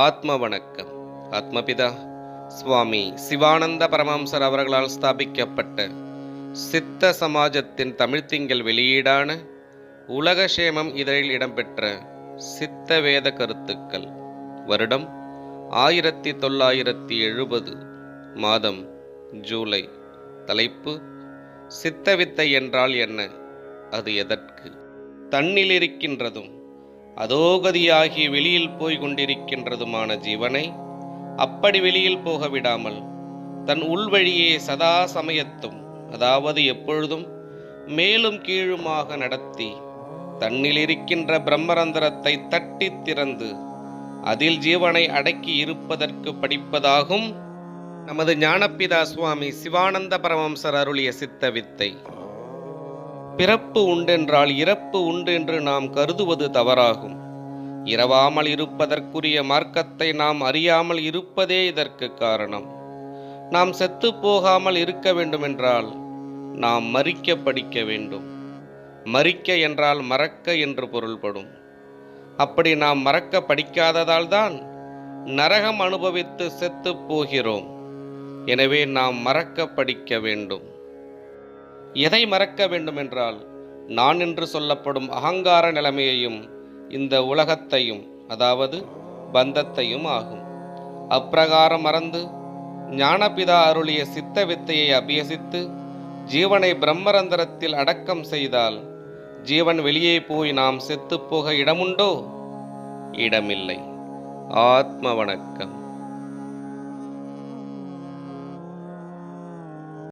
ஆத்ம வணக்கம். ஆத்மபிதா சுவாமி சிவானந்த பரமஹம்சர் அவர்களால் ஸ்தாபிக்கப்பட்ட சித்த சமாஜத்தின் தமிழ்த்திங்கள் வெளியீடான உலகக்ஷேமம் இதழில் இடம்பெற்ற சித்த வேத கருத்துக்கள். வருடம் 1970. மாதம் ஜூலை. தலைப்பு: சித்தவித்தை என்றால் என்ன, அது எதற்கு? தன்னிலிருக்கின்றதும் அதோகதியாகி வெளியில் போய் கொண்டிருக்கின்றதுமான ஜீவனை அப்படி வெளியில் போக விடாமல் தன் உள்வழியே சதா சமயத்தும், அதாவது எப்பொழுதும் மேலும் கீழுமாக நடத்தி தன்னிலிருக்கின்ற பிரம்மரந்திரத்தை தட்டி திறந்து அதில் ஜீவனை அடக்கி இருப்பதற்கு படிப்பதாகும் நமது ஞானப்பிதா சுவாமி சிவானந்த பரமஹம்சர் அருளிய சித்த வித்தை. பிறப்பு உண்டென்றால் இறப்பு உண்டு என்று நாம் கருதுவது தவறாகும். இரவாமல் இருப்பதற்குரிய மார்க்கத்தை நாம் அறியாமல் இருப்பதே இதற்கு காரணம். நாம் செத்து போகாமல் இருக்க வேண்டுமென்றால் நாம் மரிக்க படிக்க வேண்டும். மரிக்க என்றால் மறக்க என்று பொருள்படும். அப்படி நாம் மறக்க படிக்காததால் தான் நரகம் அனுபவித்து செத்து போகிறோம். எனவே நாம் மறக்க படிக்க வேண்டும். எதை மறக்க வேண்டுமென்றால் நான் என்று சொல்லப்படும் அகங்கார நிலைமையையும் இந்த உலகத்தையும், அதாவது பந்தத்தையும் ஆகும். அப்பிரகாரம் மறந்து ஞானபிதா அருளிய சித்த வித்தையை அபியசித்து ஜீவனை பிரம்மரந்திரத்தில் அடக்கம் செய்தால் ஜீவன் வெளியே போய் நாம் செத்துப்போக இடமுண்டோ? இடமில்லை. ஆத்ம வணக்கம்.